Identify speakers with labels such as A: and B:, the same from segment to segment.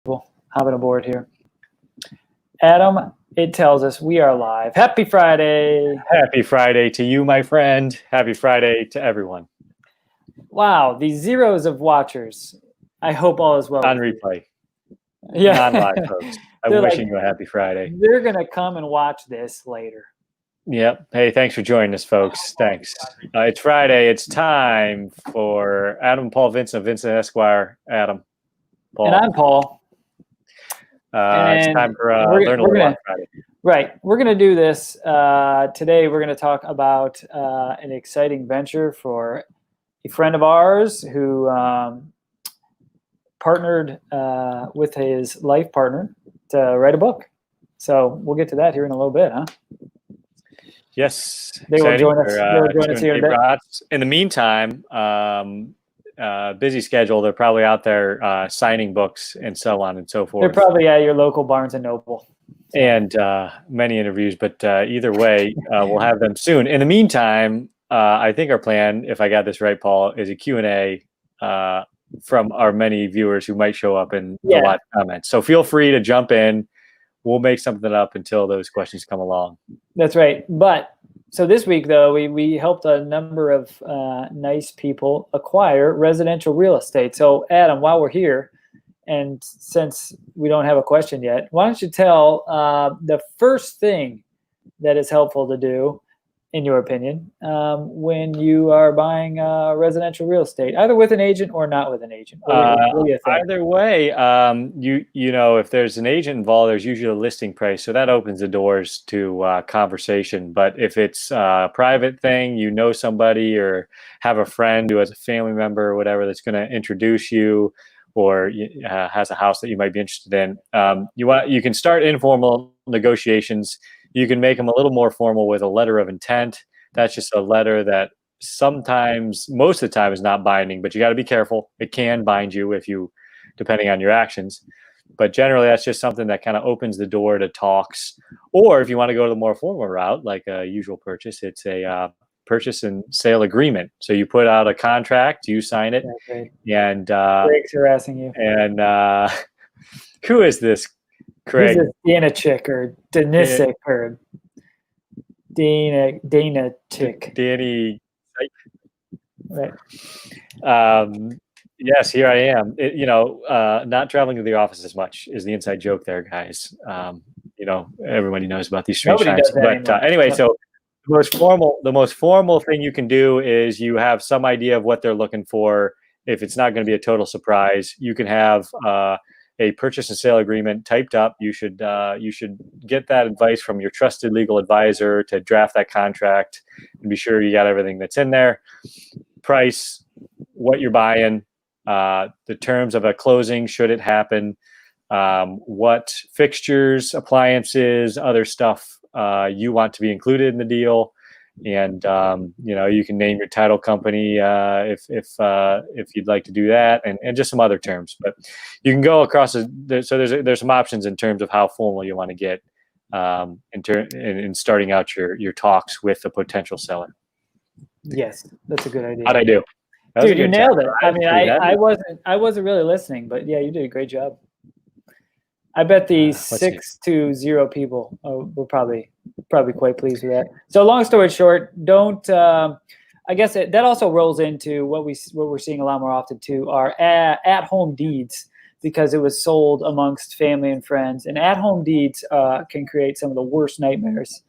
A: hopping aboard here. Adam, it tells us we are live. Happy Friday.
B: Happy Friday to you, my friend. Happy Friday to everyone.
A: Wow, the zeros of watchers. I hope all is well.
B: On replay.
A: Yeah.
B: Non-live folks. I'm wishing you a happy Friday.
A: They're going to come and watch this later.
B: Yep. Hey, thanks for joining us, folks. Thanks. It's Friday. It's time for Adam, Paul, Vincent, Vincent Esquire, Adam, Paul.
A: And I'm Paul.
B: It's time for Learn a Little on Friday.
A: Right. We're going to do this. Today we're going to talk about an exciting venture for a friend of ours who partnered with his life partner to write a book. So we'll get to that here in a little bit, huh?
B: Yes.
A: They will join us. They will join us here in a bit.
B: In the meantime, busy schedule. They're probably out there signing books and so on and so forth.
A: They're probably at your local Barnes and Noble.
B: And many interviews, but either way, we'll have them soon. In the meantime, I think our plan, if I got this right, Paul, is a Q&A from our many viewers who might show up in the live comments. So feel free to jump in. We'll make something up until those questions come along.
A: That's right. But so this week, though, we helped a number of nice people acquire residential real estate. So, Adam, while we're here, and since we don't have a question yet, why don't you tell the first thing that is helpful to do, in your opinion, when you are buying residential real estate, either with an agent or not with an agent? What do you think?
B: Either way, you know, if there's an agent involved, there's usually a listing price, so that opens the doors to conversation. But if it's a private thing, you know somebody or have a friend who has a family member or whatever that's going to introduce you, or has a house that you might be interested in, you can start informal negotiations. You can make them a little more formal with a letter of intent. That's just a letter that sometimes, most of the time, is not binding, but you got to be careful. It can bind you depending on your actions. But generally, that's just something that kind of opens the door to talks. Or if you want to go to the more formal route, like a usual purchase, it's a purchase and sale agreement. So you put out a contract, you sign it, and
A: Greg's harassing you.
B: And who is this? Craig.
A: Who's this Dana Chick or Denisic or Dana Chick?
B: Danny.
A: Right.
B: Yes, here I am. Not traveling to the office as much is the inside joke there, guys. Everybody knows about these strange times. But anyway, so the most formal thing you can do is you have some idea of what they're looking for. If it's not going to be a total surprise, you can have a purchase and sale agreement typed up. You should get that advice from your trusted legal advisor to draft that contract and be sure you got everything that's in there. Price, what you're buying, the terms of a closing should it happen, what fixtures, appliances, other stuff you want to be included in the deal. And you can name your title company if you'd like to do that, and just some other terms. But you can go across. So there's some options in terms of how formal you want to get in starting out your talks with a potential seller.
A: Yes, that's a good idea.
B: How'd I do?
A: Dude, you nailed it. I mean, I wasn't really listening, but yeah, you did a great job. I bet the 6-0 people were probably quite pleased with that. So long story short, don't. I guess that also rolls into what we're seeing a lot more often too are at-home deeds, because it was sold amongst family and friends. And at-home deeds can create some of the worst nightmares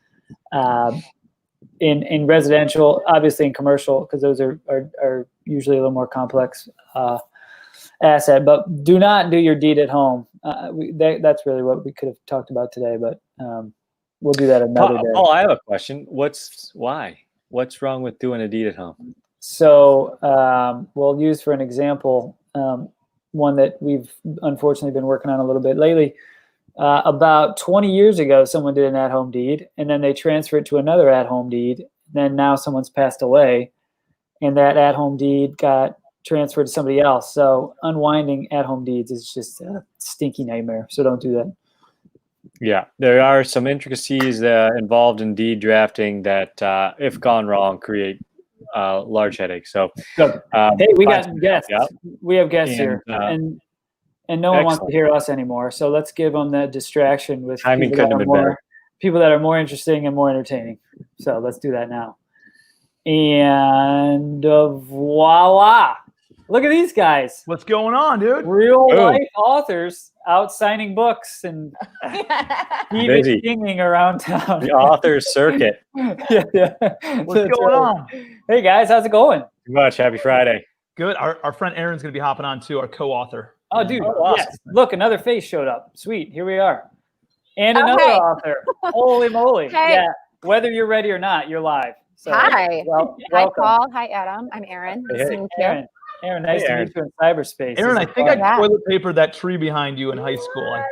A: in residential, obviously in commercial, because those are usually a little more complex asset. But do not do your deed at home. That's really what we could have talked about today, but we'll do that another day.
B: Paul, I have a question. What's wrong with doing a deed at home?
A: So we'll use for an example one that we've unfortunately been working on a little bit lately. About 20 years ago, someone did an at-home deed, and then they transferred to another at-home deed. Then now someone's passed away, and that at-home deed got transferred to somebody else. So unwinding at-home deeds is just a stinky nightmare. So don't do that.
B: Yeah, there are some intricacies involved in deed drafting that, if gone wrong, create large headaches. So,
A: hey, we got guests. Yeah. We have guests here, and and no one wants to hear us anymore. So let's give them that distraction with
B: timing couldn't have been better.
A: People that are more interesting and more entertaining. So let's do that now. And voila. Look at these guys.
C: What's going on, dude?
A: Real life authors out signing books and even singing around town.
B: The authors circuit.
A: Yeah.
C: What's going on?
A: Hey guys, how's it going?
B: Too much. Happy Friday.
C: Good. Our friend Aaron's going to be hopping on too, our co-author.
A: Oh, dude. Awesome. Yes. Look, another face showed up. Sweet. Here we are. And another author. Holy moly.
D: Hey.
A: Yeah. Whether you're ready or not, you're live. So,
D: hi.
A: Welcome.
D: Hi, Paul. Hi, Adam. I'm Aaron.
A: Hey. Aaron, nice to meet you in cyberspace.
C: Aaron, I think I toilet papered that tree behind you in high school.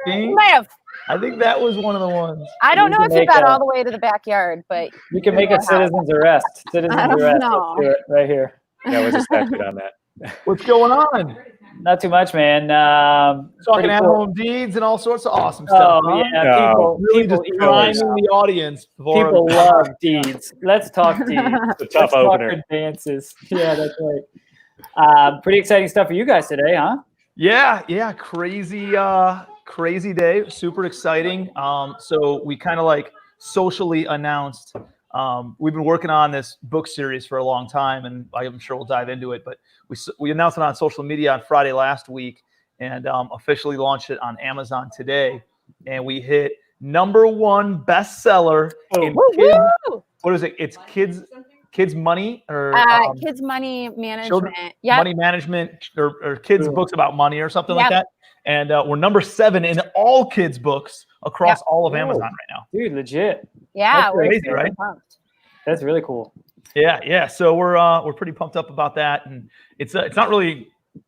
C: I think that was one of the ones.
D: I don't know if you got all the way to the backyard, but
A: you can make a citizen's arrest. Citizen's arrest. Let's do it right here.
B: Yeah, we're just statute on that.
C: What's going on?
A: Not too much, man.
C: Talking at-home deeds and all sorts of awesome stuff.
A: Oh, yeah.
C: People just priming the audience.
A: People love deeds. Let's talk deeds.
B: It's a tough opener.
A: Talk advances. Yeah, that's right. Pretty exciting stuff for you guys today, huh?
C: Yeah. Crazy day. Super exciting. So we kind of like socially announced. We've been working on this book series for a long time, and I'm sure we'll dive into it. But we announced it on social media on Friday last week, and officially launched it on Amazon today. And we hit #1 bestseller in kids. What is it? It's kids money or
D: kids money management.
C: Money management or kids books about money or something like that. And we're #7 in all kids books across all of Amazon right now.
A: Dude, legit.
D: Yeah,
C: that's crazy, right?
A: That's really cool.
C: Yeah. So we're pretty pumped up about that, and it's not really,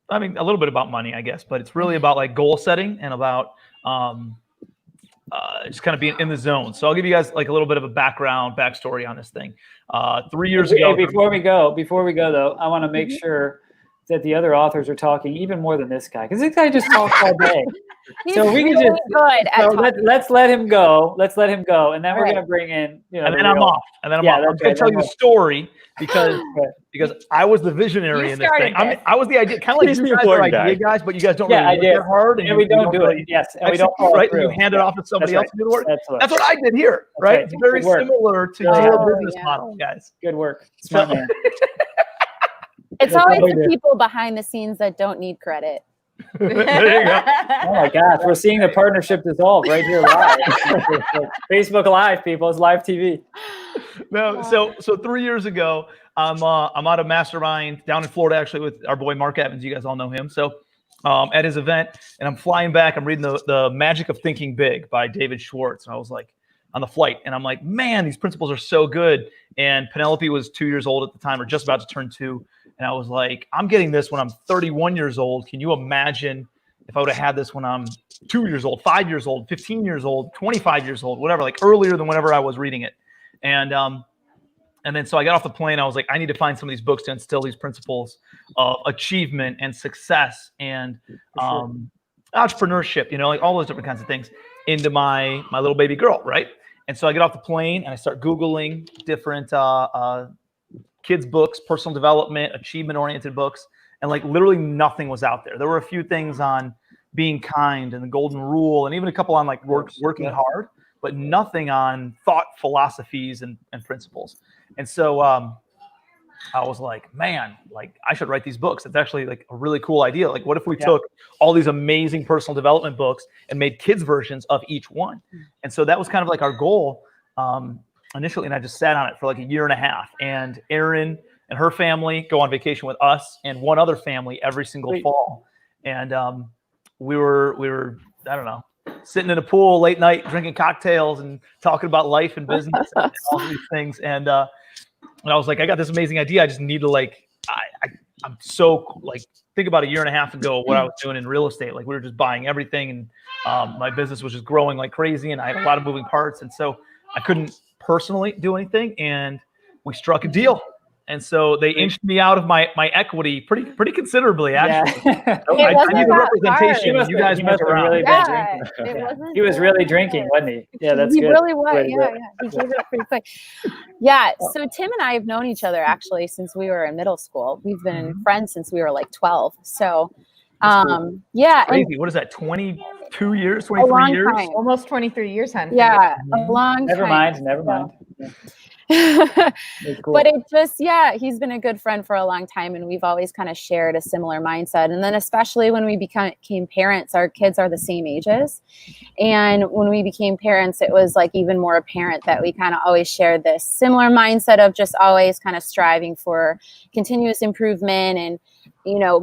C: I mean, a little bit about money, I guess, but it's really about like goal setting and about just kind of being in the zone. So I'll give you guys like a little bit of a backstory on this thing. 3 years ago.
A: Before we go though, I want to make sure that the other authors are talking even more than this guy, because this guy just talks all day.
D: So we can just good.
A: So let's let him go. And then we're gonna bring in.
C: And then I'm off. I'm gonna tell you the story because I was the visionary in this thing. I was the idea, kind of like you guys are idea guys, but you guys don't really work hard,
A: and we don't do it. Yes, and we don't
C: right. You hand it off to somebody else to do the work. That's what I did here, right? It's very similar to your business model, guys.
A: Good work, smart man.
D: It's always the people behind the scenes that don't need credit.
C: There you go.
A: Oh my gosh, we're seeing the partnership dissolve right here live. Facebook Live, people, it's live TV.
C: No, so 3 years ago, I'm out of Mastermind down in Florida, actually, with our boy Mark Evans. You guys all know him. So at his event, and I'm flying back. I'm reading the Magic of Thinking Big by David Schwartz, and I was like on the flight, and I'm like, man, these principles are so good. And Penelope was 2 years old at the time, or just about to turn 2. And I was like, I'm getting this when I'm 31 years old. Can you imagine if I would have had this when I'm 2 years old, 5 years old, 15 years old, 25 years old, whatever, like earlier than whenever I was reading it. And then so I got off the plane. I was like, I need to find some of these books to instill these principles of achievement and success and entrepreneurship, like all those different kinds of things into my little baby girl, right? And so I get off the plane and I start Googling different kids books, personal development, achievement-oriented books, and like literally nothing was out there. There were a few things on being kind and the golden rule, and even a couple on like working hard, but nothing on thought philosophies and principles. And so I was like, man, like I should write these books. It's actually like a really cool idea. Like, what if we took all these amazing personal development books and made kids versions of each one? And so that was kind of like our goal initially, and I just sat on it for like a year and a half. And Erin and her family go on vacation with us and one other family every single fall. And we were I don't know, sitting in a pool late night, drinking cocktails and talking about life and business and all these things. And I was like, I got this amazing idea. I just need to I'm so like, think about a year and a half ago, what I was doing in real estate. Like we were just buying everything, and my business was just growing like crazy, and I had a lot of moving parts. And so I couldn't personally do anything, and we struck a deal. And so they inched me out of my equity pretty considerably, actually.
A: Yeah.
C: I need the representation. You guys must have
A: really been drinking. He was really drinking, wasn't he? Yeah, that's good.
D: He really was. Yeah. He gave it up pretty quick. Yeah. So Tim and I have known each other actually since we were in middle school. We've been friends since we were like 12. So Yeah.
C: Crazy. What is that? 22 years, 23 years?
D: Time.
E: Almost 23 years, hun.
D: Yeah, a long
A: Never
D: time.
A: Never mind. Yeah. Cool.
D: But it just, he's been a good friend for a long time, and we've always kind of shared a similar mindset. And then especially when we became parents, our kids are the same ages. And when we became parents, it was like even more apparent that we kind of always shared this similar mindset of just always kind of striving for continuous improvement and,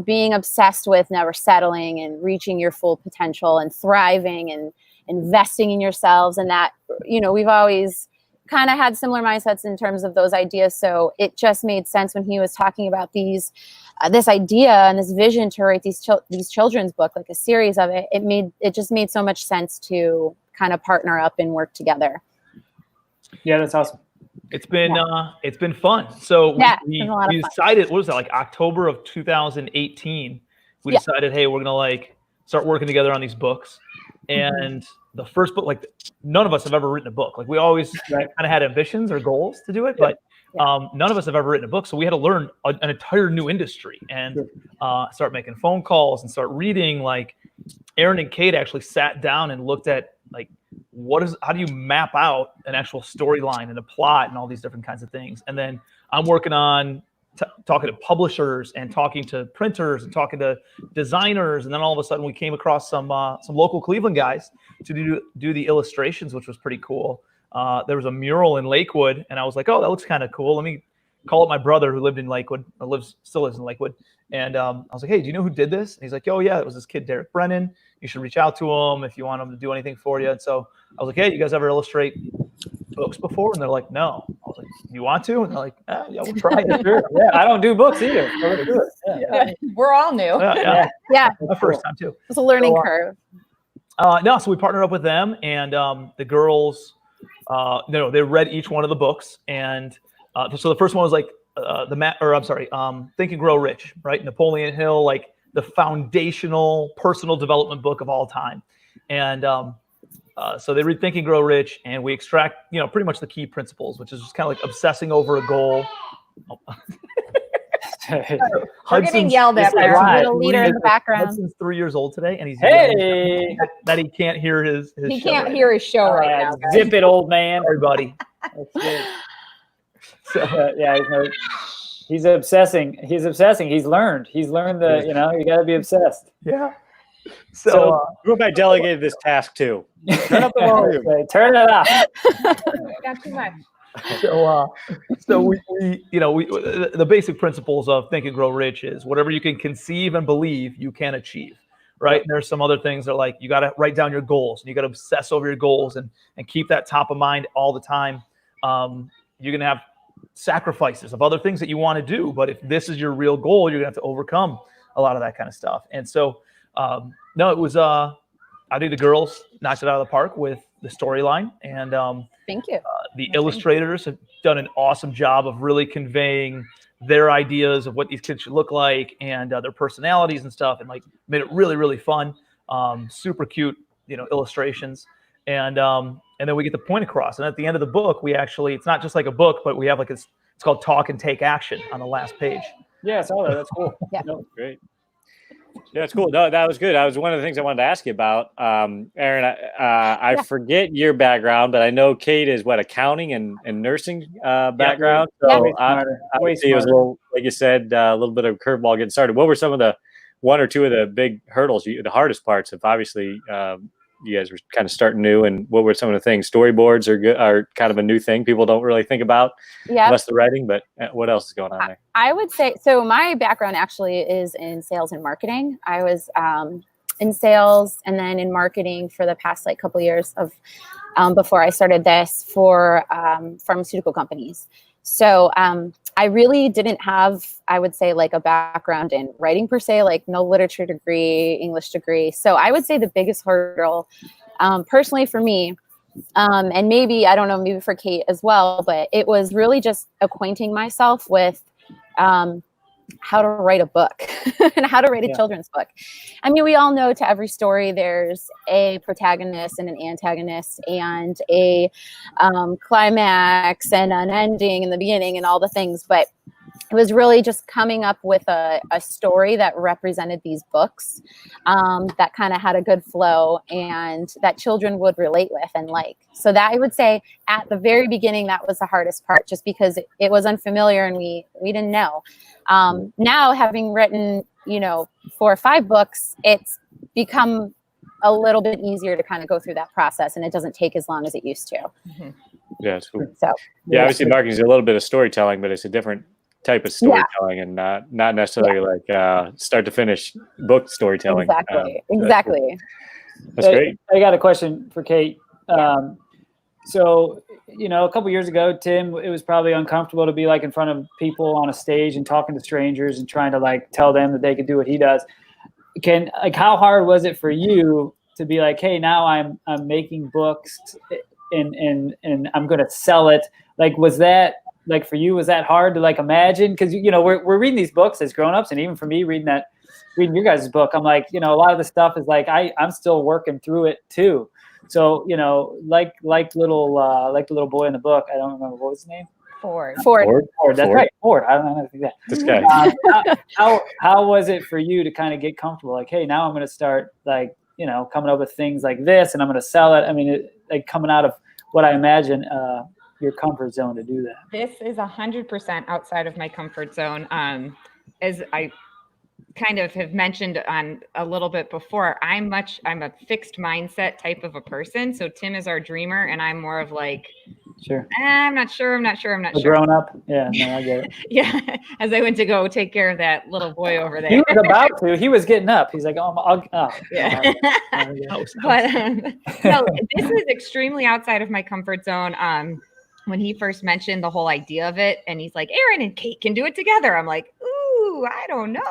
D: being obsessed with never settling and reaching your full potential and thriving and investing in yourselves. And that, we've always kind of had similar mindsets in terms of those ideas. So it just made sense when he was talking about this idea and this vision to write these children's book, like a series of it. It just made so much sense to kind of partner up and work together.
A: Yeah, that's awesome.
C: It's been fun. So we decided, what was that, like October of 2018? We decided, hey, we're gonna start working together on these books. And the first book, none of us have ever written a book. We always kind of had ambitions or goals to do it, but none of us have ever written a book. So we had to learn an entire new industry and start making phone calls and start reading. Aaron and Kate actually sat down and looked at how do you map out an actual storyline and a plot and all these different kinds of things. And then I'm working on talking to publishers and talking to printers and talking to designers. And then all of a sudden we came across some local Cleveland guys to do the illustrations, which was pretty cool. There was a mural in Lakewood and I was like, oh, that looks kind of cool. Let me call up my brother who lived in Lakewood, still lives in Lakewood. And I was like, hey, do you know who did this? And he's like, oh yeah, it was this kid, Derek Brennan. You should reach out to him if you want him to do anything for you. And so I was like, hey, you guys ever illustrate books before? And they're like, no. I was like, you want to? And they're like, yeah, we'll try it.
A: Sure. Yeah, I don't do books either. So let's do it.
E: Yeah. We're all new.
D: Yeah.
C: My first time too.
D: It's a learning curve.
C: So we partnered up with them, and the girls, they read each one of the books. And so the first one was Think and Grow Rich, right? Napoleon Hill, the foundational personal development book of all time. And so they read Think and Grow Rich, and we extract, pretty much the key principles, which is just kind of upsessing over a goal.
E: We're getting yelled at there.
D: Little leader in the background.
C: Hudson's 3 years old today, and he's that he can't hear his
E: he
C: show
E: can't hear his show right now. Guys.
A: Zip it, old man.
C: Everybody.
A: So he's obsessing. He's learned. He's learned that you got to be obsessed.
C: Yeah.
B: So group I delegated this task to. Turn up the volume.
A: Turn it up.
E: Got too much.
C: So we the basic principles of Think and Grow Rich is whatever you can conceive and believe you can achieve, right? And there's some other things that you got to write down your goals and you got to obsess over your goals and keep that top of mind all the time. You're going to have sacrifices of other things that you want to do, but if this is your real goal, you're going to have to overcome a lot of that kind of stuff. And so, it was, I think the girls knocked it out of the park with the storyline, and
D: thank you.
C: The illustrators have done an awesome job of really conveying their ideas of what these kids should look like and their personalities and stuff, and made it really, really fun. Super cute, illustrations, and then we get the point across. And at the end of the book, it's not just like a book, but we have it's called Talk and Take Action on the last page.
A: Yeah, I saw that. That's cool.
D: Yeah,
B: great. Yeah, it's cool. No, that was good. That was one of the things I wanted to ask you about. Aaron, I forget your background, but I know Kate is accounting and nursing background.
A: Yeah.
B: So obviously it was a little, like you said, a little bit of a curveball getting started. What were some of the one or two of the big hurdles, the hardest parts of obviously you guys were kind of starting new, and what were some of the things? Storyboards are kind of a new thing people don't really think about unless the writing, but what else is going on there?
D: I would say, so my background actually is in sales and marketing. I was in sales and then in marketing for the past couple years of before I started this for pharmaceutical companies. So I really didn't have, I would say, a background in writing per se, no literature degree, English degree. So I would say the biggest hurdle, personally for me, and maybe, I don't know, maybe for Kate as well, but it was really just acquainting myself with how to write a book and how to write a children's book. I mean, we all know to every story there's a protagonist and an antagonist and a climax and an ending in the beginning and all the things. But it was really just coming up with a story that represented these books, that kind of had a good flow and that children would relate with and like. So that I would say at the very beginning, that was the hardest part, just because it was unfamiliar and we didn't know. Now, having written, 4 or 5 books, it's become a little bit easier to kind of go through that process, and it doesn't take as long as it used to.
C: Mm-hmm.
B: Yeah, it's cool.
D: So
B: yeah, obviously marketing is a little bit of storytelling, but it's a different type of storytelling, and not necessarily like start to finish book storytelling.
D: Exactly.
B: That's great.
A: I got a question for Kate. So, a couple years ago, Tim, it was probably uncomfortable to be like in front of people on a stage and talking to strangers and trying to like tell them that they could do what he does. How hard was it for you to be like, hey, now I'm making books and I'm going to sell it? Like, was that like for you, was that hard to like imagine? Because, we're reading these books as grownups, and even for me reading your guys' book, I'm like, a lot of the stuff is like, I'm still working through it too. So, like the little boy in the book, I don't remember what was his name.
D: Ford.
A: That's right. Ford. I don't know how to think that.
B: This guy.
A: How was it for you to kind of get comfortable? Like, hey, now I'm going to start like, coming up with things like this, and I'm going to sell it. I mean, like coming out of what I imagine your comfort zone to do that.
E: This is 100% outside of my comfort zone. As I kind of have mentioned on a little bit before, I'm a fixed mindset type of a person. So Tim is our dreamer, and I'm more of like,
A: sure.
E: I'm not sure.
A: Grown up. Yeah, no, I get it.
E: Yeah. As I went to go take care of that little boy over there.
A: He was about to. He was getting up. He's like,
E: yeah. But no, this is extremely outside of my comfort zone. When he first mentioned the whole idea of it, and he's like, Aaron and Kate can do it together. I'm like, ooh, I don't know.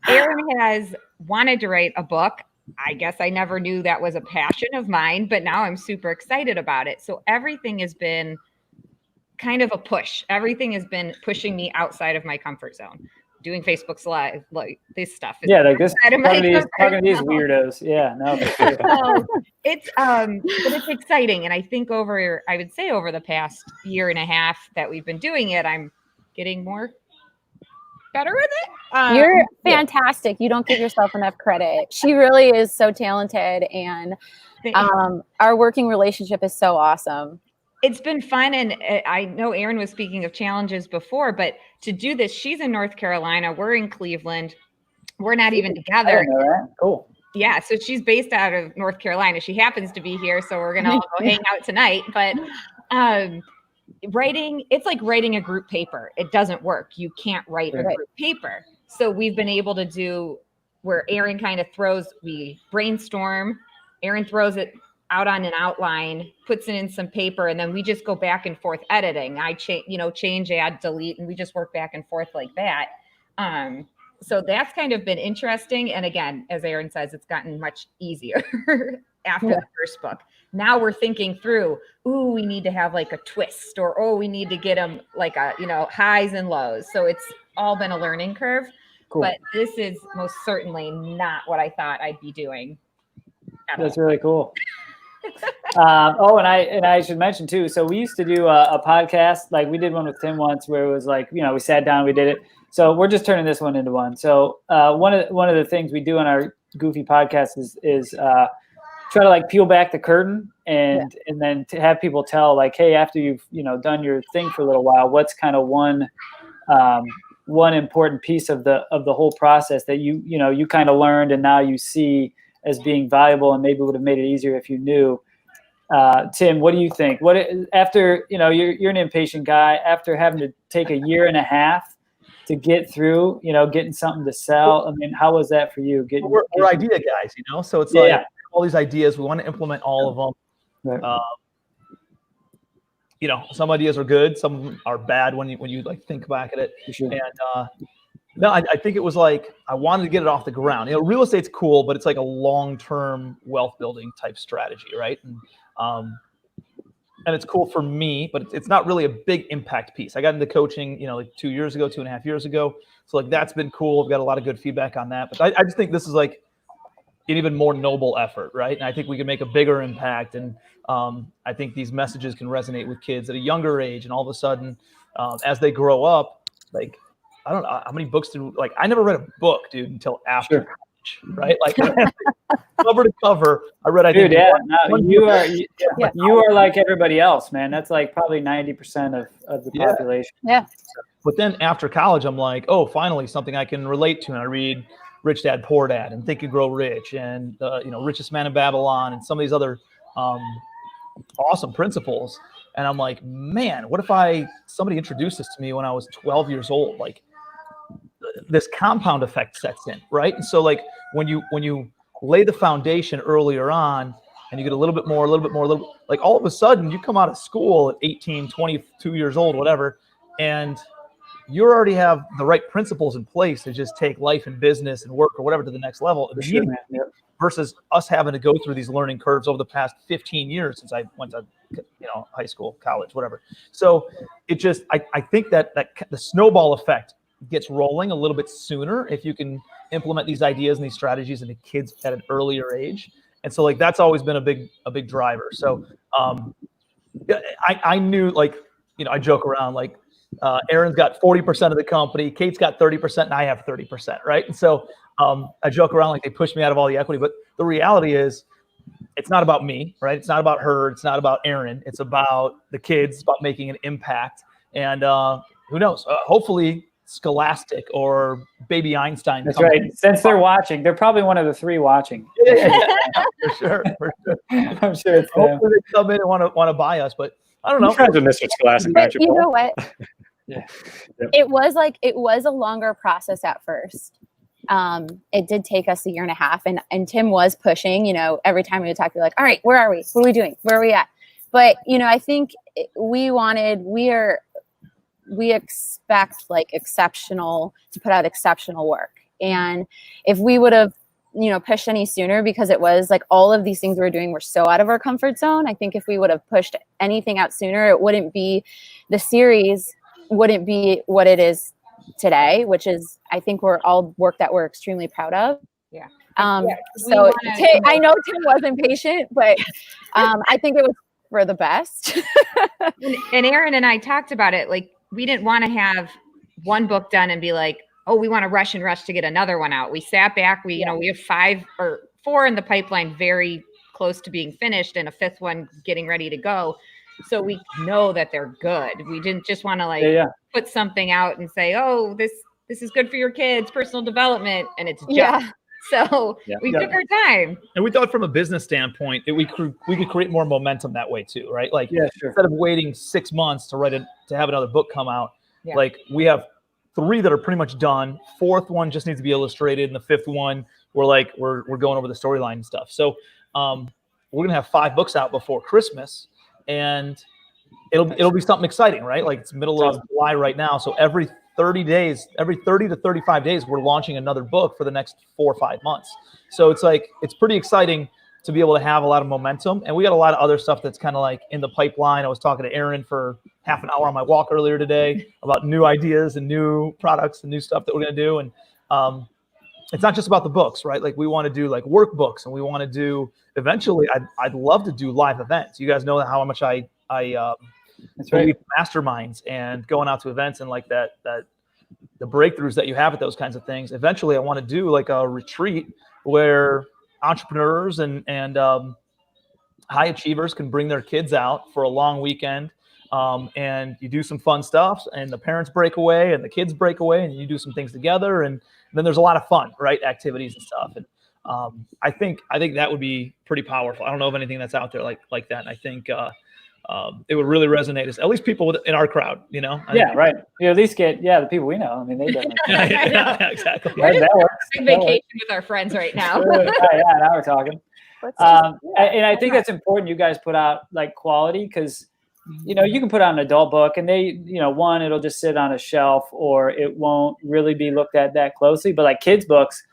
E: Aaron has wanted to write a book. I guess I never knew that was a passion of mine, but now I'm super excited about it. So everything has been kind of a push. Everything has been pushing me outside of my comfort zone. Doing Facebook's Live, like this stuff.
A: Like this, talking to these weirdos. Yeah, no.
E: So it's but it's exciting, and I think over the past year and a half that we've been doing it, I'm getting more better with it.
D: You're fantastic. You don't give yourself enough credit. She really is so talented, and our working relationship is so awesome.
E: It's been fun, and I know Aaron was speaking of challenges before, but to do this, she's in North Carolina, we're in Cleveland, we're not even together.
A: I know that. Cool.
E: Yeah, so she's based out of North Carolina. She happens to be here, so we're gonna all go hang out tonight. But writing, it's like writing a group paper. It doesn't work. You can't write a group paper. So we've been able to do where Aaron kind of we brainstorm, Aaron throws it out on an outline, puts it in some paper, and then we just go back and forth editing. I change, add, delete, and we just work back and forth like that. So that's kind of been interesting. And again, as Aaron says, it's gotten much easier after the first book. Now we're thinking through, we need to have like a twist, or, we need to get them like highs and lows. So it's all been a learning curve, but this is most certainly not what I thought I'd be doing.
A: That's really cool. And I should mention too. So we used to do a podcast, like we did one with Tim once, where it was like, we sat down, we did it. So we're just turning this one into one. So one of the things we do on our Goofy podcast is try to like peel back the curtain and then to have people tell like, hey, after you've done your thing for a little while, what's kind of one important piece of the whole process that you kind of learned and now you see as being valuable and maybe would have made it easier if you knew. Tim, what do you think? After you're an impatient guy, after having to take a year and a half to get through, getting something to sell. I mean, how was that for you?
C: We're idea guys, so it's like all these ideas, we want to implement all of them.
A: Right.
C: Some ideas are good, some are bad when you like think back at it.
A: Sure.
C: And no, I think it was like I wanted to get it off the ground. Real estate's cool, but it's like a long-term wealth building type strategy, right? And it's cool for me, but it's not really a big impact piece. I got into coaching, like 2.5 years ago. So like that's been cool. I've got a lot of good feedback on that. But I just think this is like an even more noble effort, right? And I think we can make a bigger impact. And I think these messages can resonate with kids at a younger age. And all of a sudden, as they grow up, like, I don't know how many books I never read a book, dude, until after college, right? Like cover to cover, I read. I think
A: you are like everybody else, man. That's like probably 90% of the population.
D: Yeah.
C: But then after college, I'm like, oh, finally something I can relate to, and I read Rich Dad Poor Dad and Think and Grow Rich, and Richest Man in Babylon, and some of these other awesome principles. And I'm like, man, what if somebody introduced this to me when I was 12 years old? Like, this compound effect sets in, right? And so, like, when you lay the foundation earlier on, and you get a little bit more, like, all of a sudden you come out of school at 18, 22 years old, whatever, and you already have the right principles in place to just take life and business and work or whatever to the next level.
A: Sure,
C: versus us having to go through these learning curves over the past 15 years since I went to high school, college, whatever. So it just, I think that the snowball effect gets rolling a little bit sooner if you can implement these ideas and these strategies into kids at an earlier age. And so, like, that's always been a big driver. So I knew, like, I joke around, like, Aaron's got 40% of the company, Kate's got 30%, and I have 30%, right? And so I joke around like they pushed me out of all the equity, but the reality is it's not about me, right? It's not about her. It's not about Aaron. It's about the kids. It's about making an impact. And who knows? Hopefully Scholastic or Baby Einstein.
A: That's right. Since they're watching, they're probably one of the 3 watching.
C: For sure.
A: I'm sure it's them.
C: Hopefully they come in and want to buy us, but I don't know.
B: Friends with Mr. Scholastic,
D: but you know what?
A: Yeah.
D: It was a longer process at first. It did take us 1.5 years, and Tim was pushing, every time we would talk, we're like, all right, where are we? What are we doing? Where are we at? But, I think we expect to put out exceptional work. And if we would have, pushed any sooner, because it was like all of these things we were doing were so out of our comfort zone. I think if we would have pushed anything out sooner, the series wouldn't be what it is today, which is, I think, we're all work that we're extremely proud of.
E: Yeah.
D: So I know Tim was impatient, but I think it was for the best.
E: And Aaron and I talked about it. Like, we didn't want to have one book done and be like, oh, we want to rush to get another one out. We sat back. We have 5 or 4 in the pipeline, very close to being finished, and a 5th one getting ready to go. So we know that they're good. We didn't just want to put something out and say, oh, this is good for your kids, personal development, and it's junk. So we took our time. And
C: we thought from a business standpoint, we could create more momentum that way too, right? Like, instead of waiting 6 months to have another book come out, like, we have 3 that are pretty much done. 4th one just needs to be illustrated, and the 5th one we're going over the storyline and stuff. So we're gonna have 5 books out before Christmas, and it'll be something exciting, right? Like, it's middle of July right now, so every 30 to 35 days, we're launching another book for the next 4 or 5 months. So it's pretty exciting to be able to have a lot of momentum. And we got a lot of other stuff that's kind of like in the pipeline. I was talking to Aaron for half an hour on my walk earlier today about new ideas and new products and new stuff that we're going to do. And it's not just about the books, right? Like, we want to do like workbooks, and we want to do, eventually, I'd love to do live events. You guys know how much I believe masterminds and going out to events and like that the breakthroughs that you have at those kinds of things. Eventually, I want to do like a retreat where entrepreneurs and high achievers can bring their kids out for a long weekend, and you do some fun stuff, and the parents break away and the kids break away, and you do some things together, and then there's a lot of fun, right? Activities and stuff. And I think that would be pretty powerful. I don't know of anything that's out there like that. And I think it would really resonate, at least people in our crowd,
A: Right. You at least get the people we know. I mean, they definitely.
C: Exactly.
A: That works.
E: Big vacation with our friends right now.
A: Now we're talking. And I think that's important. You guys put out like quality, because you can put out an adult book, and they, one, it'll just sit on a shelf, or it won't really be looked at that closely. But like kids' books,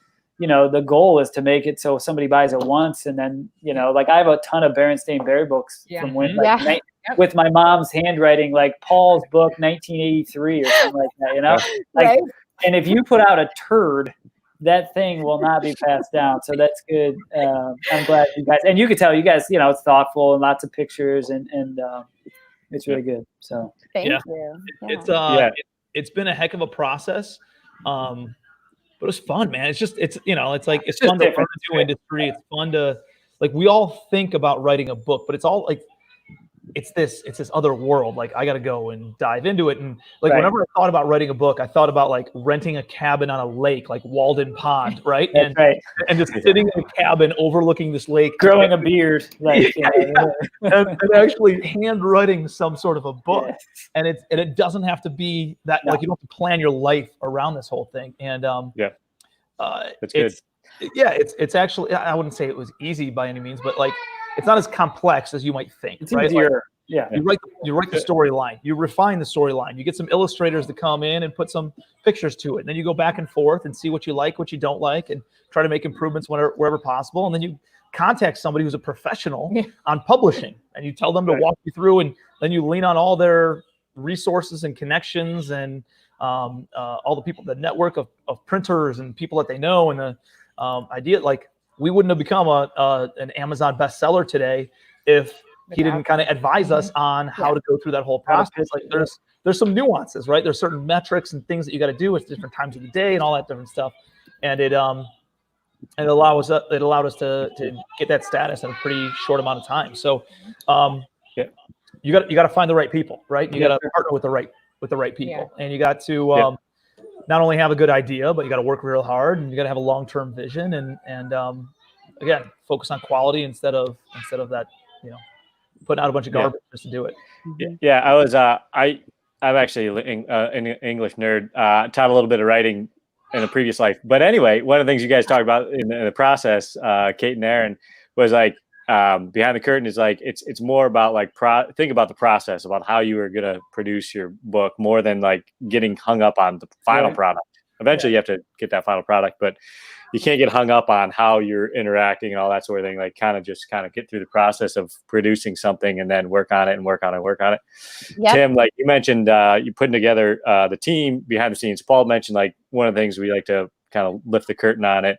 A: the goal is to make it so somebody buys it once, and then, like, I have a ton of Berenstain Bear books from when, with my mom's handwriting, like Paul's book, 1983 or something like that, like, and if you put out a turd, that thing will not be passed down. So that's good. I'm glad you guys, and you can tell you guys, it's thoughtful and lots of pictures, and It's really good. So
D: Thank
C: Yeah.
D: you.
C: It's been a heck of a process. But it was fun, man. It's like, it's fun to learn a new industry. It's fun to, like, we all think about writing a book, but it's all like, it's this other world. Like, I got to go and dive into it. And like, whenever I thought about writing a book, I thought about like renting a cabin on a lake, like Walden Pond, right? And just sitting in a cabin overlooking this lake,
A: growing a beard, like,
C: and actually handwriting some sort of a book. Yes. And it doesn't have to be that, like, you don't have to plan your life around this whole thing. And
B: that's good.
C: It's actually, I wouldn't say it was easy by any means, but like, it's not as complex as you might think.
A: It's easier. Like,
C: you write the storyline, you refine the storyline, you get some illustrators to come in and put some pictures to it. And then you go back and forth and see what you like, what you don't like, and try to make improvements wherever possible. And then you contact somebody who's a professional on publishing, and you tell them to walk you through, and then you lean on all their resources and connections and all the people, the network of printers and people that they know. And the idea, like, we wouldn't have become an Amazon bestseller today if he didn't kind of advise us on how to go through that whole process. Like, there's some nuances, right? There's certain metrics and things that you got to do at different times of the day and all that different stuff. And it allowed us to get that status in a pretty short amount of time. So you got to find the right people, right? You got to partner with the right people, and you got to not only have a good idea, but you got to work real hard, and you got to have a long-term vision, and again, focus on quality instead of that, putting out a bunch of garbage just to do it.
B: Yeah, I was I'm actually an English nerd. Taught a little bit of writing in a previous life, but anyway, one of the things you guys talked about in the process, Kate and Aaron, was like, behind the curtain is like, it's more about like think about the process, about how you are going to produce your book, more than like getting hung up on the final product. Eventually you have to get that final product, but you can't get hung up on how you're interacting and all that sort of thing. Like, kind of get through the process of producing something and then work on it. Yep. Tim, like you mentioned, you putting together the team behind the scenes. Paul mentioned, like, one of the things we like to kind of lift the curtain on it.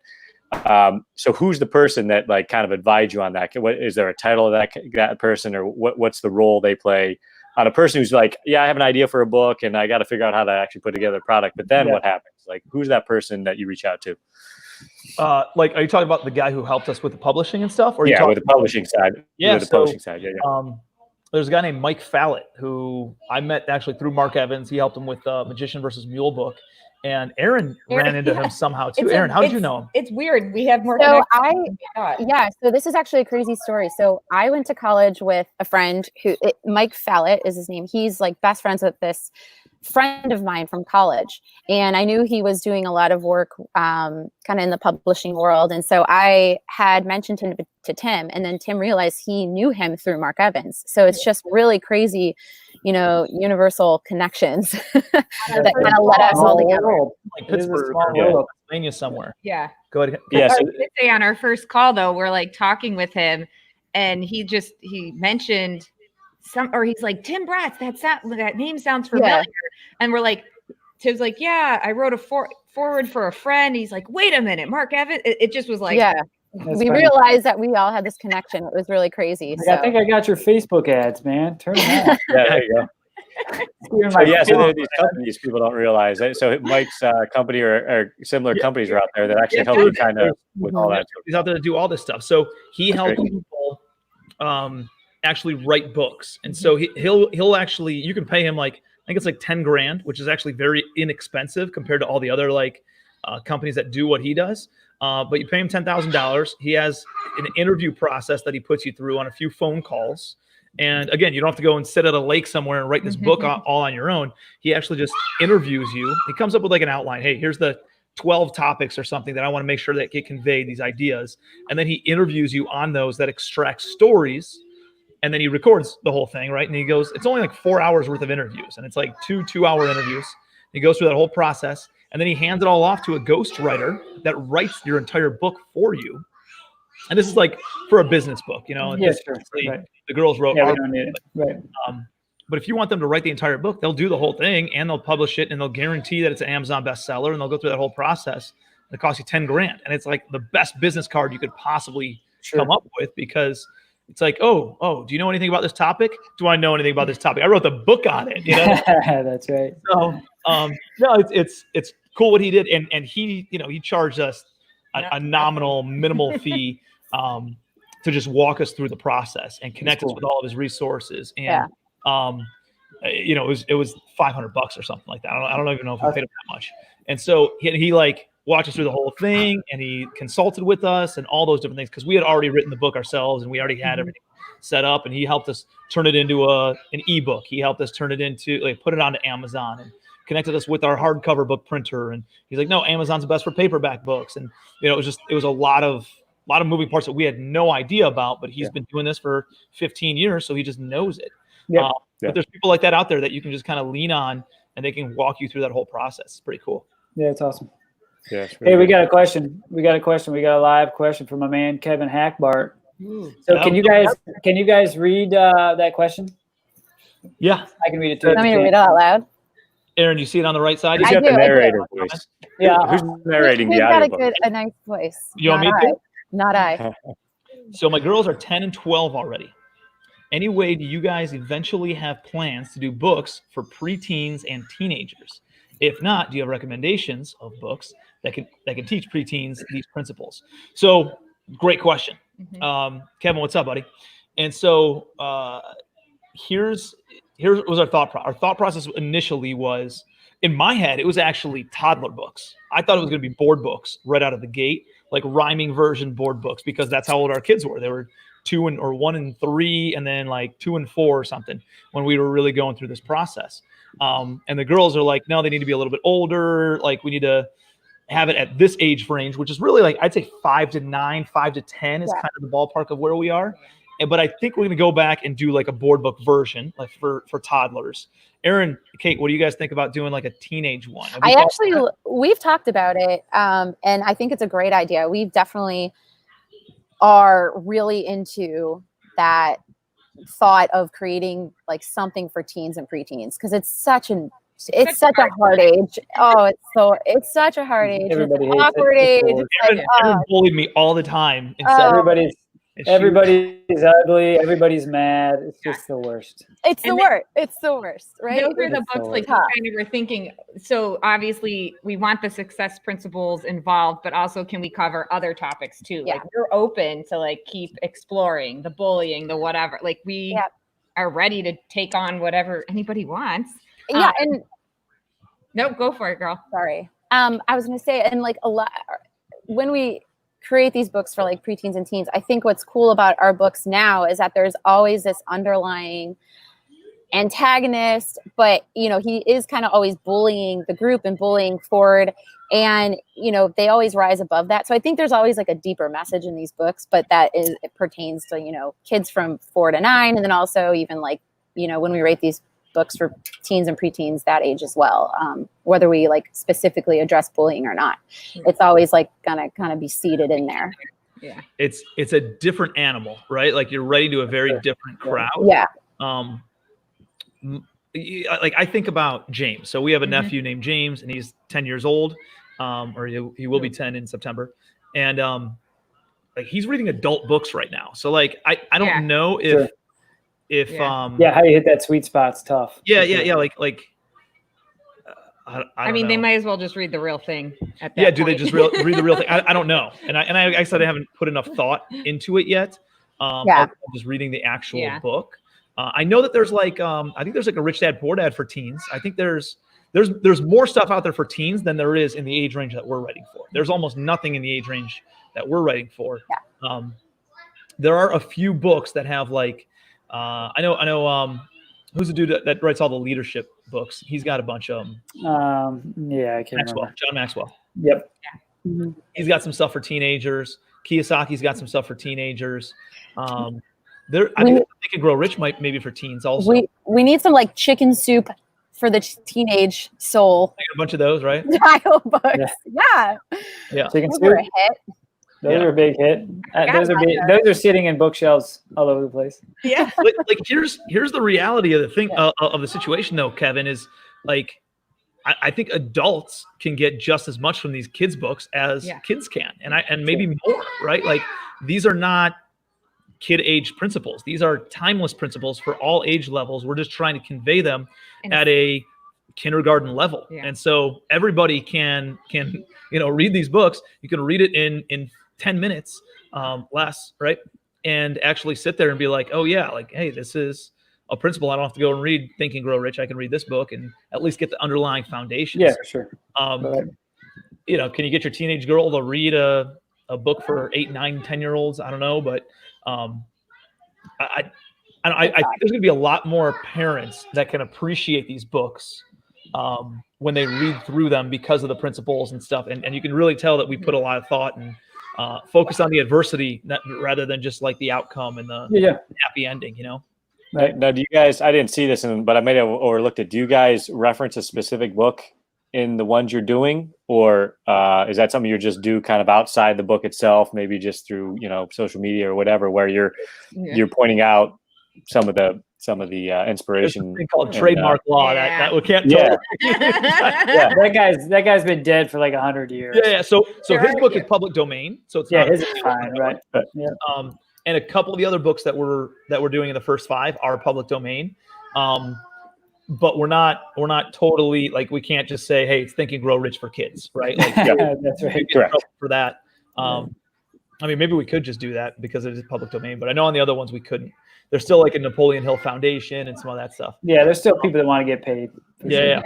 B: So who's the person that like kind of advised you on that? What is there a title of that person, or what's the role they play on a person who's like, I have an idea for a book and I got to figure out how to actually put together a product, but then what happens? Like, who's that person that you reach out to?
C: Like, are you talking about the guy who helped us with the publishing and stuff? Or
B: with the publishing side. Publishing side.
C: There's a guy named Mike Fallett who I met actually through Mark Evans. He helped him with Magician versus Mule book. And Aaron ran into him somehow too. Aaron, how did you know him?
E: It's weird. We have more.
D: So so this is actually a crazy story. So I went to college with a friend Mike Fallett is his name. He's like best friends with this friend of mine from college, and I knew he was doing a lot of work kind of in the publishing world. And so I had mentioned him to Tim, and then Tim realized he knew him through Mark Evans. So it's just really crazy, universal connections that kind of led us all together.
C: Like Pittsburgh, Pennsylvania somewhere.
E: Yeah.
C: Go ahead.
E: Yeah. So say on our first call though, we're like talking with him, and he mentioned he's like, Tim Bratz, that name sounds familiar. Yeah. And we're like, Tim's like, I wrote a forward for a friend. He's like, wait a minute, Mark Evans. It just was like,
D: we realized that we all had this connection. It was really crazy.
A: I think I got your Facebook ads, man. Turn them on.
B: There you go. So these companies people don't realize. So Mike's company or similar companies are out there that actually help you kind of with all that.
C: He's out there to do all this stuff. So he helps people actually write books, and so he'll actually, you can pay him like, I think it's like $10,000, which is actually very inexpensive compared to all the other like companies that do what he does. But you pay him $10,000. He has an interview process that he puts you through on a few phone calls. And again, you don't have to go and sit at a lake somewhere and write this book all on your own. He actually just interviews you. He comes up with like an outline. Hey, here's the 12 topics or something that I want to make sure that get conveyed, these ideas. And then he interviews you on those, that extract stories. And then he records the whole thing, right? And he goes, it's only like 4 hours worth of interviews. And it's like two-hour interviews. He goes through that whole process. And then he hands it all off to a ghostwriter that writes your entire book for you. And this is like for a business book, and the girls wrote.
A: We don't need it. Right.
C: But if you want them to write the entire book, they'll do the whole thing and they'll publish it and they'll guarantee that it's an Amazon bestseller, and they'll go through that whole process. And it costs you $10,000. And it's like the best business card you could possibly come up with, because it's like, oh, do you know anything about this topic? Do I know anything about this topic? I wrote the book on it. You know?
A: That's right.
C: So, no, it's cool what he did, and he, he charged us a nominal, minimal fee to just walk us through the process and connect us with all of his resources. And it was $500 or something like that. I don't even know if we paid him that much. And so he like walked us through the whole thing, and he consulted with us and all those different things, because we had already written the book ourselves and we already had everything set up, and he helped us turn it into an ebook. He helped us turn it into, like, put it onto Amazon, and connected us with our hardcover book printer. And he's like, no, Amazon's the best for paperback books. And it was a lot of moving parts that we had no idea about, but he's been doing this for 15 years, so he just knows it. But there's people like that out there that you can just kind of lean on, and they can walk you through that whole process. It's pretty cool.
A: Yeah, it's awesome.
B: Yeah, it's really
A: we got a question. We got a live question from my man Kevin Hackbart. So can you guys read that question?
C: Yeah,
A: I can read it too.
D: Want me to read it out loud?
C: Aaron, you see it on the right side?
B: He's got the narrator voice.
A: Yeah.
B: Who's narrating the audio book?
D: A nice voice.
C: You want me to?
D: Not I.
C: So my girls are 10 and 12 already. Anyway, do you guys eventually have plans to do books for preteens and teenagers? If not, do you have recommendations of books that can teach preteens these principles? So, great question. Kevin, what's up, buddy? And so here was our thought process. Our thought process initially was, in my head, it was actually toddler books. I thought it was going to be board books right out of the gate, like rhyming version board books, because that's how old our kids were. They were 1 and 3, and then like 2 and 4 or something when we were really going through this process. And the girls are like, no, they need to be a little bit older. Like, we need to have it at this age range, which is really, like, I'd say 5 to 9, 5 to 10 is kind of the ballpark of where we are. But I think we're going to go back and do like a board book version, like for toddlers. Aaron, Kate, what do you guys think about doing like a teenage one?
D: We've talked about it, and I think it's a great idea. We definitely are really into that thought of creating like something for teens and preteens, because it's such a hard age. Oh, it's such a hard age.
A: Everybody
D: it's an awkward age. It's
C: Aaron bullied me all the time.
A: Everybody's ugly. Everybody's mad. It's just the worst.
D: It's the worst, right?
E: Those are the books like you kind of were thinking. So obviously we want the success principles involved, but also can we cover other topics too?
D: Yeah.
E: Like, we're open to like keep exploring the bullying, the whatever. Like, we are ready to take on whatever anybody wants.
D: Yeah, and
E: no, go for it, girl.
D: Sorry. I was going to say, and like a lot when we create these books for like preteens and teens, I think what's cool about our books now is that there's always this underlying antagonist, but he is kind of always bullying the group and bullying Ford, and they always rise above that. So I think there's always like a deeper message in these books, but it pertains to kids from 4 to 9, and then also even like when we write these books for teens and preteens that age as well, whether we like specifically address bullying or not. It's always like gonna kind of be seated in there.
E: Yeah,
C: it's a different animal, right? Like, you're writing to a very different crowd.
D: Yeah.
C: Like, I think about James. So we have a nephew named James, and he's 10 years old, or he will be 10 in September, and like, he's reading adult books right now. So like, I don't know if how
A: you hit that sweet spot's tough.
C: Like
E: I mean, they might as well just read the real thing at that
C: do
E: point.
C: they just read the real thing? I don't know, and I said I haven't put enough thought into it yet. I'm just reading the actual book. I know that there's like I think there's like a Rich Dad Poor Dad for teens. I think there's more stuff out there for teens than there is in the age range that we're writing for. There's almost nothing in the age range that we're writing for. There are a few books that have like I know who's the dude that writes all the leadership books? He's got a bunch of them.
A: I can't remember.
C: John Maxwell.
A: Yep.
C: He's got some stuff for teenagers. Kiyosaki's got some stuff for teenagers. I think Think and Grow Rich maybe for teens also.
D: We need some like chicken soup for the teenage soul.
C: I got a bunch of those, right?
D: Style books. Yeah.
A: Chicken
D: Those
A: soup.
D: were a hit.
A: Those are a big hit. Those are sitting in bookshelves all over the place.
C: Yeah. like here's the reality of the thing of the situation though, Kevin, is like I think adults can get just as much from these kids books as kids can, and maybe more, right? Like, these are not kid age principles. These are timeless principles for all age levels. We're just trying to convey them at a kindergarten level. Yeah. And so everybody can read these books. You can read it in 10 minutes less, right? And actually sit there and be like, oh yeah, like, hey, this is a principle. I don't have to go and read Think and Grow Rich. I can read this book and at least get the underlying foundations.
A: Yeah, for sure.
C: Can you get your teenage girl to read a book for 8, 9, 10-year-olds? I don't know, but I think there's going to be a lot more parents that can appreciate these books when they read through them because of the principles and stuff. And you can really tell that we put a lot of thought and focus on the adversity rather than just like the outcome and the happy ending,
B: Right. Now, do you guys, I didn't see this, but I may have overlooked it. Do you guys reference a specific book in the ones you're doing, or is that something you just do kind of outside the book itself, maybe just through, social media or whatever, where you're pointing out some of the inspiration?
C: It's called trademark law. That we can't.
B: Yeah.
A: That guy's been dead for like 100 years.
C: Yeah. So his book is public domain. So it's
A: his is fine, right? Yeah.
C: And a couple of the other books that we're doing in the first 5 are public domain. But we're not totally, like, we can't just say, hey, it's Think and Grow Rich for kids, right? Like,
A: that's right.
C: Correct. For that. I mean, maybe we could just do that because it is public domain, but I know on the other ones we couldn't. There's still like a Napoleon Hill Foundation and some of that stuff.
A: Yeah, there's still people that want to get paid.
C: Yeah.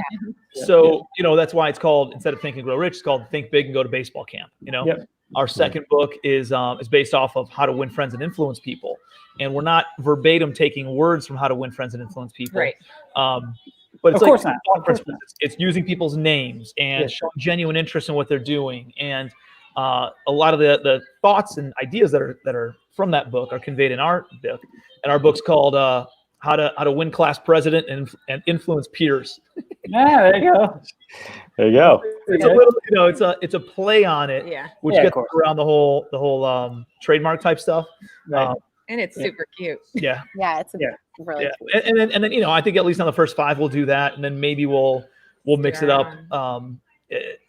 C: So, that's why it's called, instead of Think and Grow Rich, it's called Think Big and Go to Baseball Camp, Yep. Our second book is based off of How to Win Friends and Influence People. And we're not verbatim taking words from How to Win Friends and Influence People.
E: Right.
C: But it's like it's using people's names and showing genuine interest in what they're doing. And a lot of the thoughts and ideas that are from that book are conveyed in our book. And our book's called How to Win Class President and Influence Peers.
A: Yeah, there you go.
B: There you go.
C: It's a little, it's a play on it, which gets around the whole trademark type stuff.
A: Right.
E: And it's super cute.
C: Yeah.
D: Yeah, it's really
C: cool. And then I think at least on the first 5 we'll do that, and then maybe we'll mix it up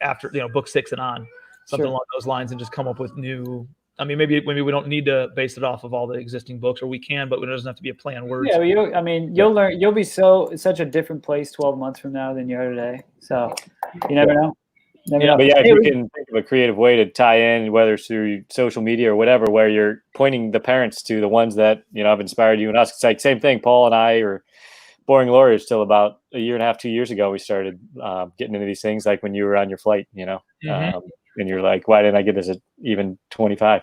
C: after book 6 and on, something along those lines, and just come up with new. I mean, maybe we don't need to base it off of all the existing books, or we can, but it doesn't have to be a play on words.
A: Yeah, you'll learn. You'll be such a different place 12 months from now than you are today. So you never know.
B: But if you can think of a creative way to tie in, whether it's through social media or whatever, where you're pointing the parents to the ones that have inspired you and us. It's like same thing. Paul and I are boring lawyers till about a year and a half, 2 years ago. We started getting into these things, like when you were on your flight, and you're like, why didn't I get this at even 25?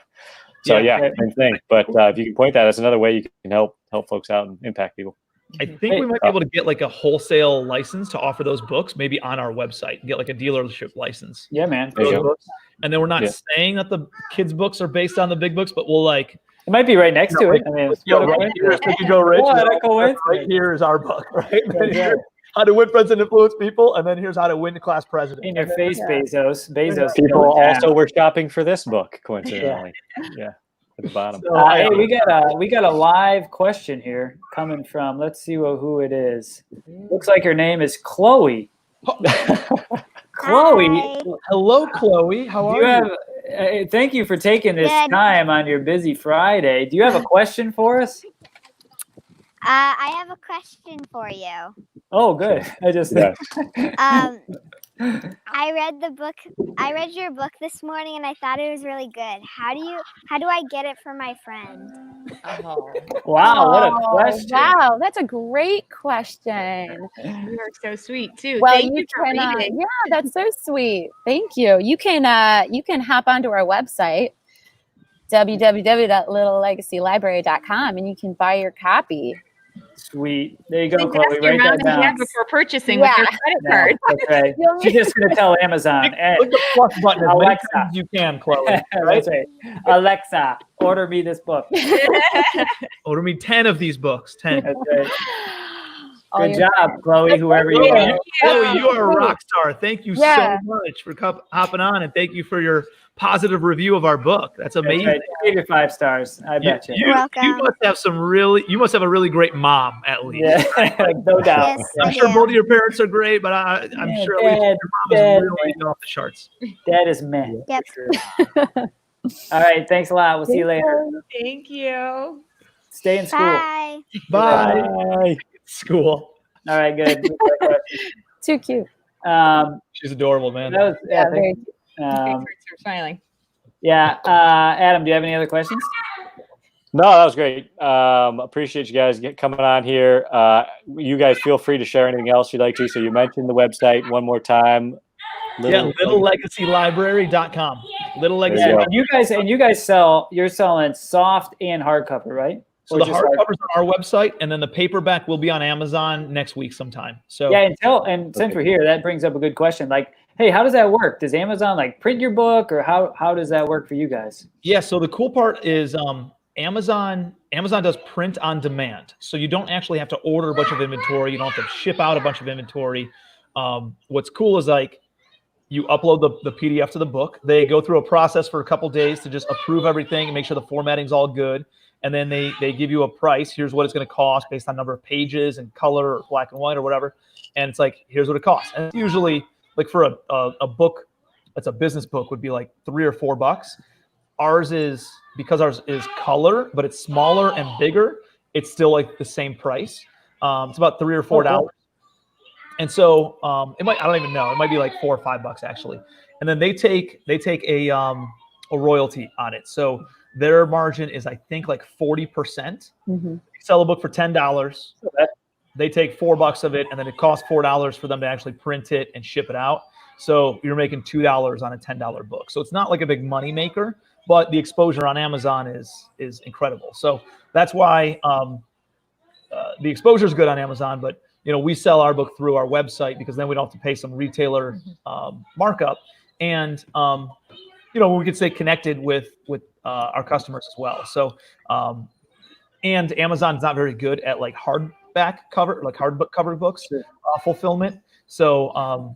B: So same thing. But if you can point that as another way you can help folks out and impact people.
C: I think we might be able to get like a wholesale license to offer those books, maybe on our website, get like a dealership license.
A: Yeah, man.
C: For those books. And then we're not saying that the kids' books are based on the big books, but we'll it
A: might be right next to it. I mean,
C: right here is our book, right? How to Win Friends and Influence People, and then here's How to Win Class President.
A: In your face, Bezos.
B: People also were shopping for this book, coincidentally. Yeah. At the bottom.
A: So, hey, we got a live question here coming from. Let's see who it is. Looks like her name is Chloe. Chloe,
F: Hi.
C: Hello, Chloe. How are you?
A: Thank you for taking this time on your busy Friday. Do you have a question for us?
F: I have a question for you.
A: Oh, good. I just
F: I read your book this morning and I thought it was really good. How do I get it for my friend?
E: Oh.
A: Wow, what a question.
D: Wow, that's a great question.
E: You are so sweet too.
D: Well,
E: Thank you for reading.
D: yeah, that's so sweet. Thank you. You can hop onto our website, www.littlelegacylibrary.com, and you can buy your copy.
A: Sweet. There you go, Chloe. Write that down.
E: Before purchasing with your credit card.
A: Okay. She's just going to tell Amazon.
C: Click the plus button as many times you can, Chloe.
A: Right? Alexa, order me this book.
C: Order me 10 of these books. 10.
A: That's right. Good job, Chloe, whoever you are.
C: Chloe, you are a rock star. Thank you so much for hopping on, and thank you for your positive review of our book. That's amazing.
A: That's right. Give you 5 stars. I bet you.
F: You're welcome.
C: You must have a really great mom, at least.
A: Yeah, no doubt.
F: Yes,
C: I'm sure both of your parents are great, but I'm sure at least your mom is really off the charts.
A: That is man.
F: Yep.
A: Sure. All right. Thanks a lot. We'll see you later.
E: Thank you.
A: Stay in school.
F: Bye.
C: Bye. School.
A: All right, good.
D: Too cute.
C: She's adorable, man.
A: That was, yeah,
D: very cute.
E: Thanks for smiling.
A: Yeah. Adam, do you have any other questions?
B: No, that was great. Appreciate you guys coming on here. You guys feel free to share anything else you'd like to. So you mentioned the website one more time.
C: LittleLegacyLibrary.com. Little Legacy.
A: Yeah, you guys you're selling soft and hardcover, right?
C: So the hardcover's on our website, and then the paperback will be on Amazon next week sometime. So
A: yeah, since we're here, that brings up a good question. Like, hey, how does that work? Does Amazon like print your book, or how does that work for you guys?
C: Yeah, so the cool part is Amazon does print on demand. So you don't actually have to order a bunch of inventory. You don't have to ship out a bunch of inventory. What's cool is like you upload the PDF to the book. They go through a process for a couple days to just approve everything and make sure the formatting's all good. And then they give you a price. Here's what it's going to cost based on number of pages and color or black and white or whatever. And it's like, here's what it costs. And it's usually like for a book, that's a business book, would be like $3 or $4. Ours is, because ours is color, but it's smaller and bigger, it's still like the same price. It's about $3 or $4.
A: Cool.
C: And so I don't even know. It might be like $4 or $5 actually. And then they take a royalty on it. So their margin is, I think, like 40%.
D: Mm-hmm.
C: You sell a book for $10. They take $4 of it, and then it costs $4 for them to actually print it and ship it out. So you're making $2 on a $10 book. So it's not like a big money maker, but the exposure on Amazon is incredible. So that's why the exposure is good on Amazon. But we sell our book through our website because then we don't have to pay some retailer markup, and we can stay connected with our customers as well. So, and Amazon's not very good at like hardbook cover books fulfillment. So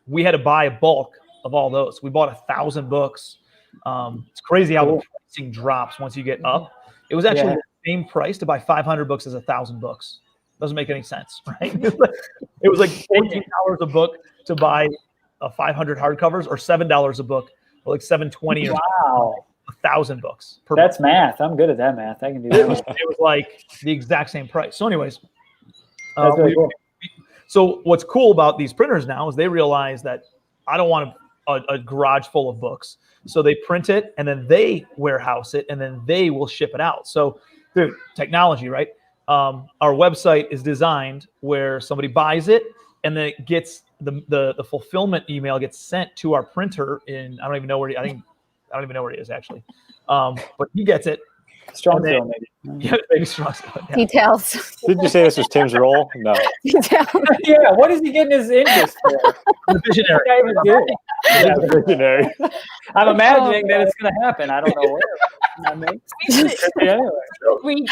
C: we had to buy a bulk of all those. We bought 1,000 books. It's crazy how the pricing drops once you get up. It was actually the same price to buy 500 books as 1,000 books. Doesn't make any sense, right? It was like $14 a book to buy 500 hardcovers, or $7 a book, or like $7.20 or
A: wow.
C: 1,000 books.
A: That's math. I'm good at that math. I can do that.
C: It was like the exact same price. So anyways,
A: That's really cool.
C: So what's cool about these printers now is they realize that I don't want a garage full of books. So they print it, and then they warehouse it, and then they will ship it out. So dude, technology, right? Our website is designed where somebody buys it, and then it gets the fulfillment email gets sent to our printer in, I don't even know where it is actually. But he gets it.
A: Strongsville, maybe.
C: Yeah, maybe Strongsville. Yeah.
D: Details.
B: Didn't you say this was Tim's role? No.
D: Details.
A: Yeah, what is he getting his interest for?
C: The visionary.
B: Visionary.
A: I'm imagining that it's going to happen. I don't know where.
E: We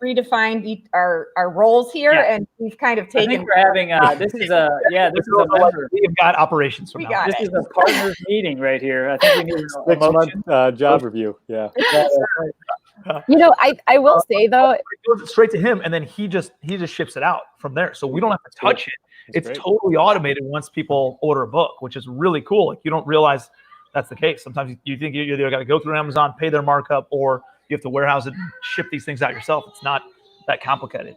E: redefined our roles here, and we've kind of taken.
A: I think we're having this is a member.
C: We've got operations from now.
A: This is a partners meeting right here. I think we need a
B: 6-month job review. Yeah.
D: I will say though,
C: it goes straight to him, and then he just ships it out from there. So we don't have to touch it. It's totally automated once people order a book, which is really cool. Like, you don't realize that's the case. Sometimes you think you either got to go through Amazon, pay their markup, or you have to warehouse it and ship these things out yourself. It's not that complicated.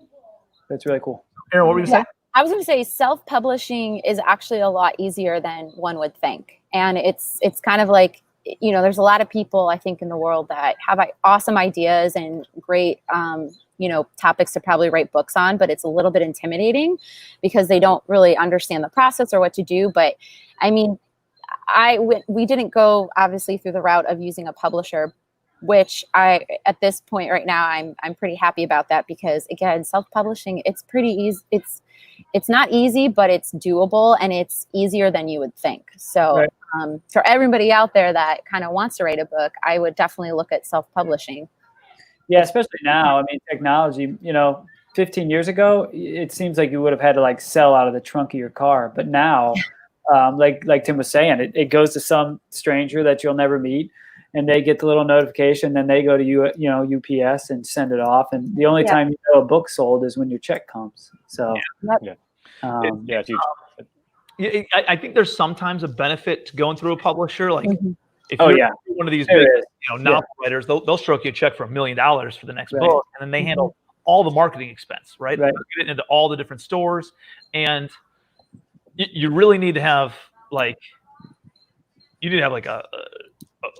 A: That's really cool.
C: Aaron, what were you saying?
D: I was going to say self-publishing is actually a lot easier than one would think. And it's kind of like, there's a lot of people, I think, in the world that have awesome ideas and great, topics to probably write books on, but it's a little bit intimidating because they don't really understand the process or what to do. But I mean, we didn't go obviously through the route of using a publisher, which at this point right now, I'm pretty happy about that, because again, self-publishing, it's pretty easy. It's not easy, but it's doable, and it's easier than you would think. So right. For everybody out there that kind of wants to write a book, I would definitely look at self-publishing.
A: Yeah, especially now. I mean, technology, 15 years ago, it seems like you would have had to like sell out of the trunk of your car. But now, like Tim was saying, it goes to some stranger that you'll never meet, and they get the little notification. Then they go to UPS and send it off. And the only time you know a book sold is when your check comes. So
C: it's huge. I think there's sometimes a benefit to going through a publisher. Like If you're one of these big, novel writers, they'll stroke you a check for $1 million for the next book, and then they handle all the marketing expense, right? They get it into all the different stores, and you really need to have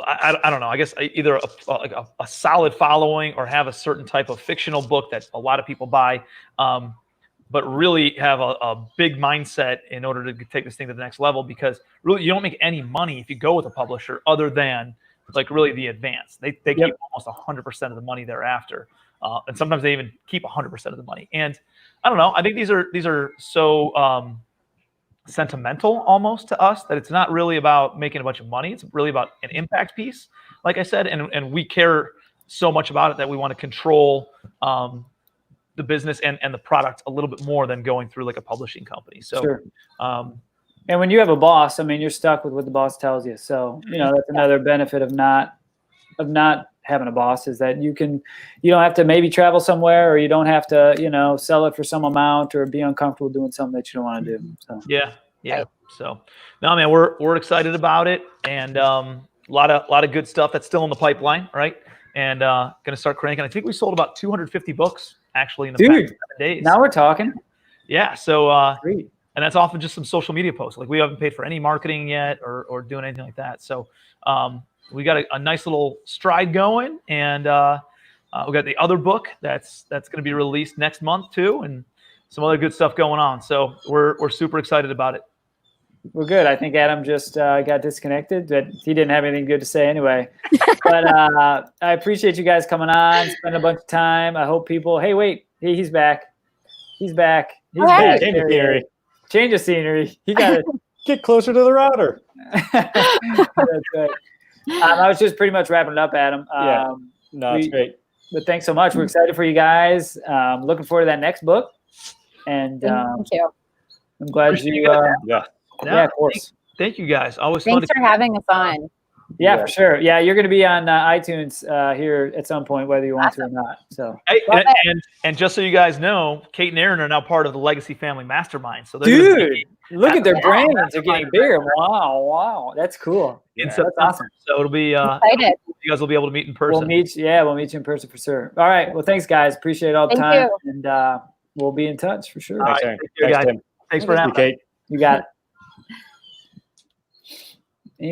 C: I don't know, I guess either a solid following or have a certain type of fictional book that a lot of people buy, but really have a big mindset in order to take this thing to the next level, because really you don't make any money if you go with a publisher other than really the advance. They keep almost 100% of the money thereafter. And sometimes they even keep 100% of the money. And I don't know, I think these are so sentimental almost to us that it's not really about making a bunch of money. It's really about an impact piece, like I said, and we care so much about it that we want to control the business and the product a little bit more than going through like a publishing company. So,
A: and when you have a boss, I mean, you're stuck with what the boss tells you. So, that's another benefit of not having a boss, is that you don't have to maybe travel somewhere, or you don't have to, sell it for some amount or be uncomfortable doing something that you don't want to do. So.
C: Yeah. So no, man, we're excited about it, and a lot of good stuff that's still in the pipeline, right? And going to start cranking. I think we sold about 250 books actually in the past 7 days.
A: Now we're talking.
C: Yeah. So,
A: great.
C: And that's often just some social media posts. Like, we haven't paid for any marketing yet or doing anything like that. So we got a nice little stride going, and we got the other book that's going to be released next month too, and some other good stuff going on. So we're super excited about it.
A: Well, good. I think Adam just got disconnected, but he didn't have anything good to say anyway. But I appreciate you guys coming on, spending a bunch of time. I hope people, hey, wait, he's back. He's back. He's back. Change of scenery. He got to
B: get closer to the router.
A: That's right. I was just pretty much wrapping it up, Adam.
B: It's great.
A: But thanks so much. We're excited for you guys. Looking forward to that next book. And
D: thank you.
A: I'm glad
C: Yeah,
A: of course.
C: Thank you guys. Always
D: Thanks for having us on.
A: Yeah, for sure. Yeah, you're going to be on iTunes here at some point, whether you want to or not. So,
C: hey, and just so you guys know, Kate and Aaron are now part of the Legacy Family Mastermind. So,
A: look at their brains; they're getting bigger. Wow, that's cool.
C: So that's awesome. So it'll be
D: excited.
C: You guys will be able to meet in person.
A: We'll meet you in person for sure. All right. Well, thanks, guys. Appreciate all the time, and we'll be in touch for sure.
C: All right. Thanks, Tim. Thanks for having me,
B: Kate.
A: You got it. And